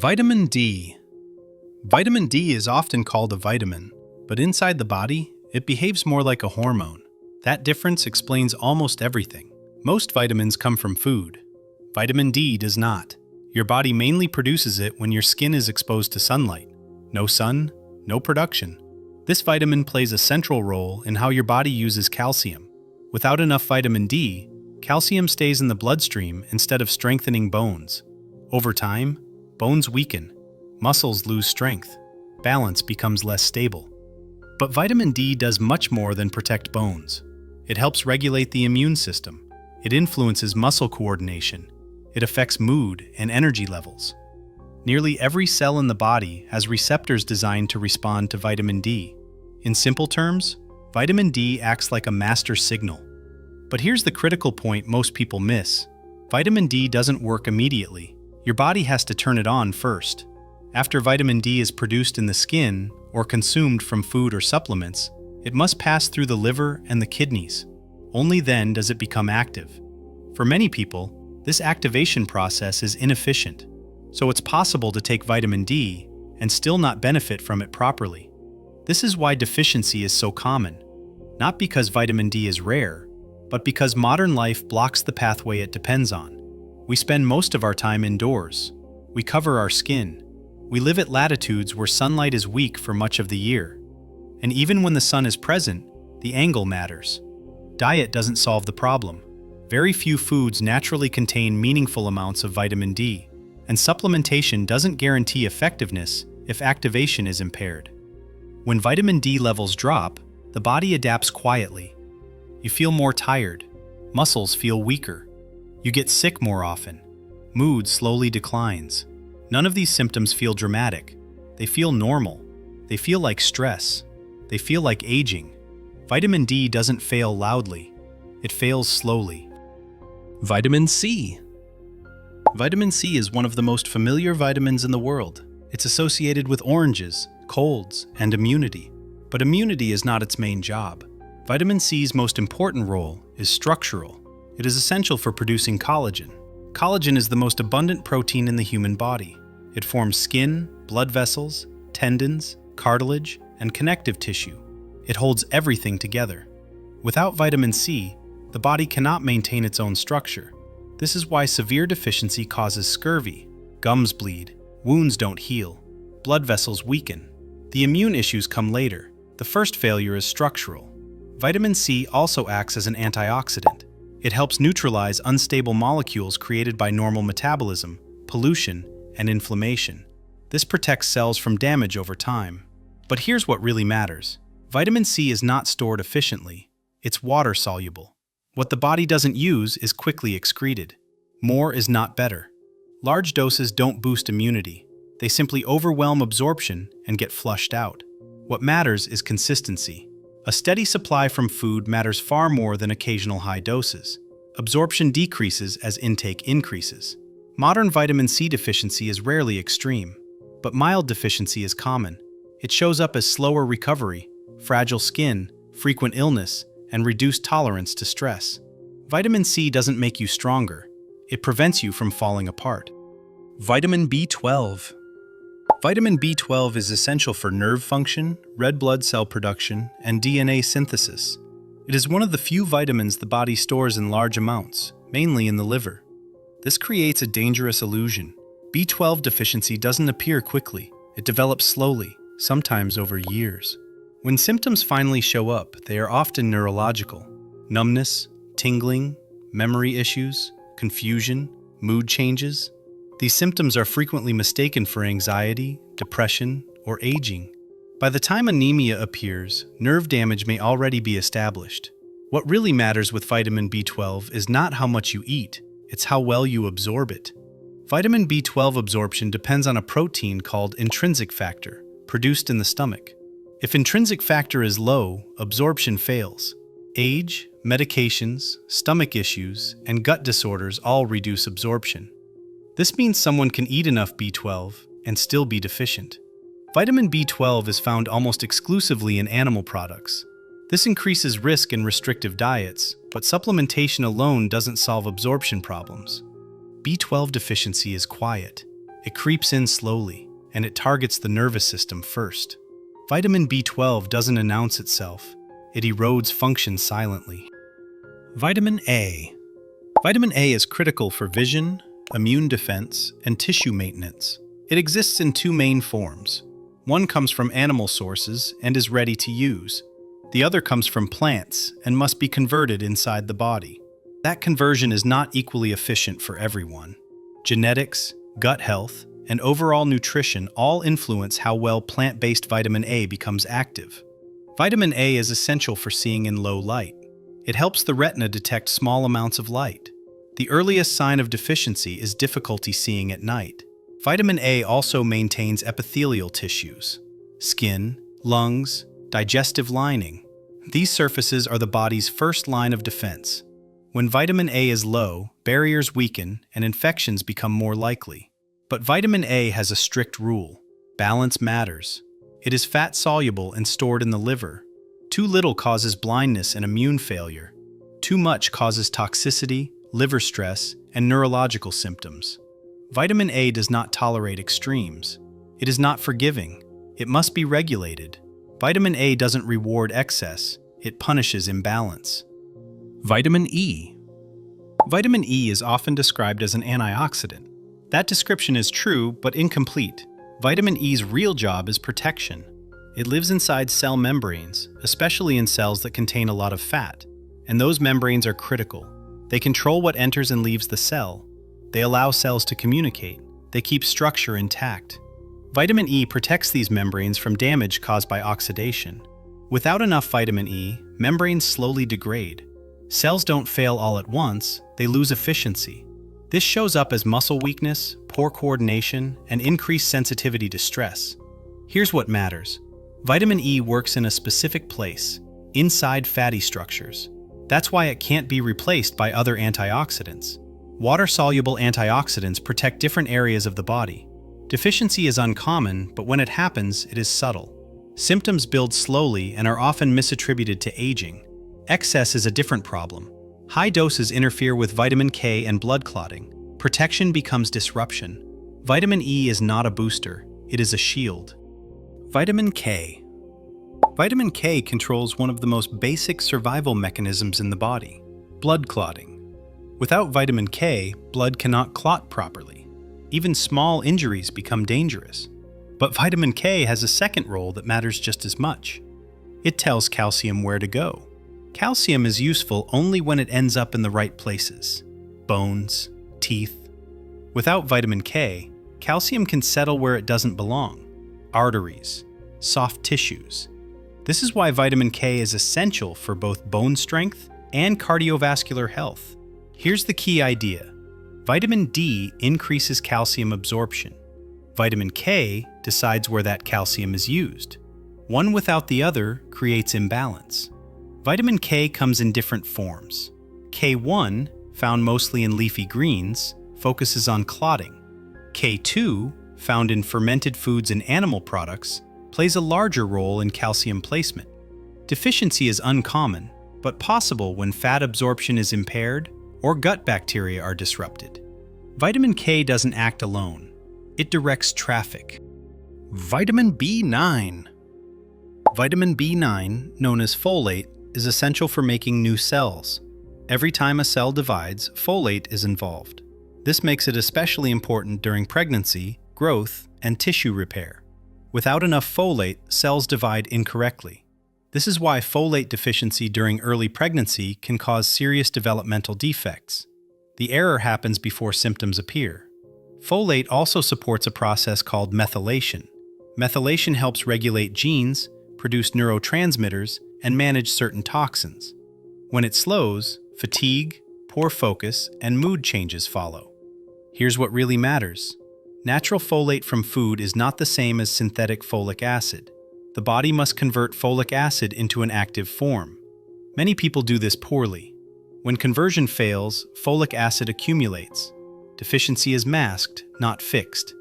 Vitamin D. Vitamin D is often called a vitamin, but inside the body, it behaves more like a hormone. That difference explains almost everything. Most vitamins come from food. Vitamin D does not. Your body mainly produces it when your skin is exposed to sunlight. No sun, no production. This vitamin plays a central role in how your body uses calcium. Without enough vitamin D, calcium stays in the bloodstream instead of strengthening bones. Over time, bones weaken, muscles lose strength, balance becomes less stable. But vitamin D does much more than protect bones. It helps regulate the immune system. It influences muscle coordination. It affects mood and energy levels. Nearly every cell in the body has receptors designed to respond to vitamin D. In simple terms, vitamin D acts like a master signal. But here's the critical point most people miss. Vitamin D doesn't work immediately. Your body has to turn it on first. After vitamin D is produced in the skin or consumed from food or supplements, it must pass through the liver and the kidneys. Only then does it become active. For many people, this activation process is inefficient, so it's possible to take vitamin D and still not benefit from it properly. This is why deficiency is so common, not because vitamin D is rare, but because modern life blocks the pathway it depends on. We spend most of our time indoors. We cover our skin. We live at latitudes where sunlight is weak for much of the year. And even when the sun is present, the angle matters. Diet doesn't solve the problem. Very few foods naturally contain meaningful amounts of vitamin D, and supplementation doesn't guarantee effectiveness if activation is impaired. When vitamin D levels drop, the body adapts quietly. You feel more tired. Muscles feel weaker. You get sick more often. Mood slowly declines. None of these symptoms feel dramatic. They feel normal. They feel like stress. They feel like aging. Vitamin D doesn't fail loudly. It fails slowly. Vitamin C. Vitamin C is one of the most familiar vitamins in the world. It's associated with oranges, colds, and immunity. But immunity is not its main job. Vitamin C's most important role is structural. It is essential for producing collagen. Collagen is the most abundant protein in the human body. It forms skin, blood vessels, tendons, cartilage, and connective tissue. It holds everything together. Without vitamin C, the body cannot maintain its own structure. This is why severe deficiency causes scurvy, gums bleed, wounds don't heal, blood vessels weaken. The immune issues come later. The first failure is structural. Vitamin C also acts as an antioxidant. It helps neutralize unstable molecules created by normal metabolism, pollution, and inflammation. This protects cells from damage over time. But here's what really matters. Vitamin C is not stored efficiently. It's water-soluble. What the body doesn't use is quickly excreted. More is not better. Large doses don't boost immunity. They simply overwhelm absorption and get flushed out. What matters is consistency. A steady supply from food matters far more than occasional high doses. Absorption decreases as intake increases. Modern vitamin C deficiency is rarely extreme, but mild deficiency is common. It shows up as slower recovery, fragile skin, frequent illness, and reduced tolerance to stress. Vitamin C doesn't make you stronger. It prevents you from falling apart. Vitamin B12. Vitamin B12 is essential for nerve function, red blood cell production, and DNA synthesis. It is one of the few vitamins the body stores in large amounts, mainly in the liver. This creates a dangerous illusion. B12 deficiency doesn't appear quickly. It develops slowly, sometimes over years. When symptoms finally show up, they are often neurological. Numbness, tingling, memory issues, confusion, mood changes. These symptoms are frequently mistaken for anxiety, depression, or aging. By the time anemia appears, nerve damage may already be established. What really matters with vitamin B12 is not how much you eat, it's how well you absorb it. Vitamin B12 absorption depends on a protein called intrinsic factor, produced in the stomach. If intrinsic factor is low, absorption fails. Age, medications, stomach issues, and gut disorders all reduce absorption. This means someone can eat enough B12 and still be deficient. Vitamin B12 is found almost exclusively in animal products. This increases risk in restrictive diets, but supplementation alone doesn't solve absorption problems. B12 deficiency is quiet. It creeps in slowly, and it targets the nervous system first. Vitamin B12 doesn't announce itself. It erodes function silently. Vitamin A. Vitamin A is critical for vision, immune defense, and tissue maintenance. It exists in two main forms. One comes from animal sources and is ready to use. The other comes from plants and must be converted inside the body. That conversion is not equally efficient for everyone. Genetics, gut health, and overall nutrition all influence how well plant-based vitamin A becomes active. Vitamin A is essential for seeing in low light. It helps the retina detect small amounts of light. The earliest sign of deficiency is difficulty seeing at night. Vitamin A also maintains epithelial tissues, skin, lungs, digestive lining. These surfaces are the body's first line of defense. When vitamin A is low, barriers weaken and infections become more likely. But vitamin A has a strict rule. Balance matters. It is fat-soluble and stored in the liver. Too little causes blindness and immune failure. Too much causes toxicity, liver stress, and neurological symptoms. Vitamin A does not tolerate extremes. It is not forgiving. It must be regulated. Vitamin A doesn't reward excess. It punishes imbalance. Vitamin E. Vitamin E is often described as an antioxidant. That description is true, but incomplete. Vitamin E's real job is protection. It lives inside cell membranes, especially in cells that contain a lot of fat. And those membranes are critical. They control what enters and leaves the cell. They allow cells to communicate. They keep structure intact. Vitamin E protects these membranes from damage caused by oxidation. Without enough vitamin E, membranes slowly degrade. Cells don't fail all at once, they lose efficiency. This shows up as muscle weakness, poor coordination, and increased sensitivity to stress. Here's what matters. Vitamin E works in a specific place, inside fatty structures. That's why it can't be replaced by other antioxidants. Water-soluble antioxidants protect different areas of the body. Deficiency is uncommon, but when it happens, it is subtle. Symptoms build slowly and are often misattributed to aging. Excess is a different problem. High doses interfere with vitamin K and blood clotting. Protection becomes disruption. Vitamin E is not a booster, it is a shield. Vitamin K. Vitamin K controls one of the most basic survival mechanisms in the body, blood clotting. Without vitamin K, blood cannot clot properly. Even small injuries become dangerous. But vitamin K has a second role that matters just as much. It tells calcium where to go. Calcium is useful only when it ends up in the right places: bones, teeth. Without vitamin K, calcium can settle where it doesn't belong: arteries, soft tissues. This is why vitamin K is essential for both bone strength and cardiovascular health. Here's the key idea. Vitamin D increases calcium absorption. Vitamin K decides where that calcium is used. One without the other creates imbalance. Vitamin K comes in different forms. K1, found mostly in leafy greens, focuses on clotting. K2, found in fermented foods and animal products, plays a larger role in calcium placement. Deficiency is uncommon, but possible when fat absorption is impaired or gut bacteria are disrupted. Vitamin K doesn't act alone. It directs traffic. Vitamin B9. Vitamin B9, known as folate, is essential for making new cells. Every time a cell divides, folate is involved. This makes it especially important during pregnancy, growth, and tissue repair. Without enough folate, cells divide incorrectly. This is why folate deficiency during early pregnancy can cause serious developmental defects. The error happens before symptoms appear. Folate also supports a process called methylation. Methylation helps regulate genes, produce neurotransmitters, and manage certain toxins. When it slows, fatigue, poor focus, and mood changes follow. Here's what really matters. Natural folate from food is not the same as synthetic folic acid. The body must convert folic acid into an active form. Many people do this poorly. When conversion fails, folic acid accumulates. Deficiency is masked, not fixed.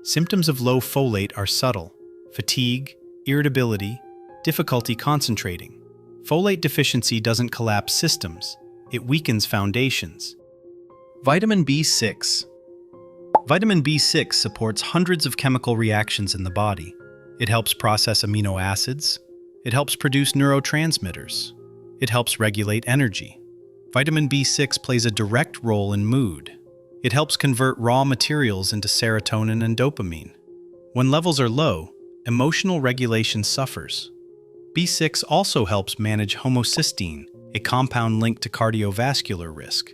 Symptoms of low folate are subtle: fatigue, irritability, difficulty concentrating. Folate deficiency doesn't collapse systems, it weakens foundations. Vitamin B6. Vitamin B6 supports hundreds of chemical reactions in the body. It helps process amino acids. It helps produce neurotransmitters. It helps regulate energy. Vitamin B6 plays a direct role in mood. It helps convert raw materials into serotonin and dopamine. When levels are low, emotional regulation suffers. B6 also helps manage homocysteine, a compound linked to cardiovascular risk.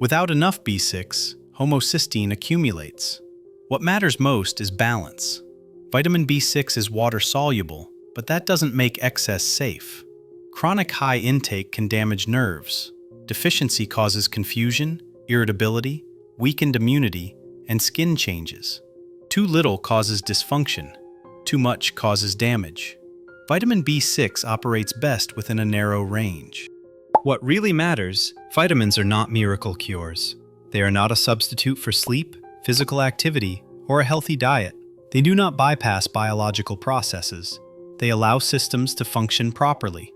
Without enough B6, homocysteine accumulates. What matters most is balance. Vitamin B6 is water-soluble, but that doesn't make excess safe. Chronic high intake can damage nerves. Deficiency causes confusion, irritability, weakened immunity, and skin changes. Too little causes dysfunction. Too much causes damage. Vitamin B6 operates best within a narrow range. What really matters, vitamins are not miracle cures. They are not a substitute for sleep, physical activity, or a healthy diet. They do not bypass biological processes. They allow systems to function properly.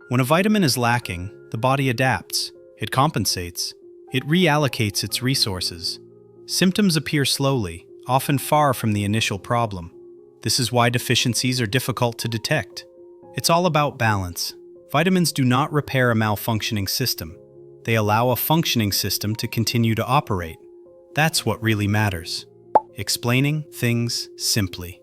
When a vitamin is lacking, the body adapts. It compensates. It reallocates its resources. Symptoms appear slowly, often far from the initial problem. This is why deficiencies are difficult to detect. It's all about balance. Vitamins do not repair a malfunctioning system. They allow a functioning system to continue to operate. That's what really matters. Explaining things simply.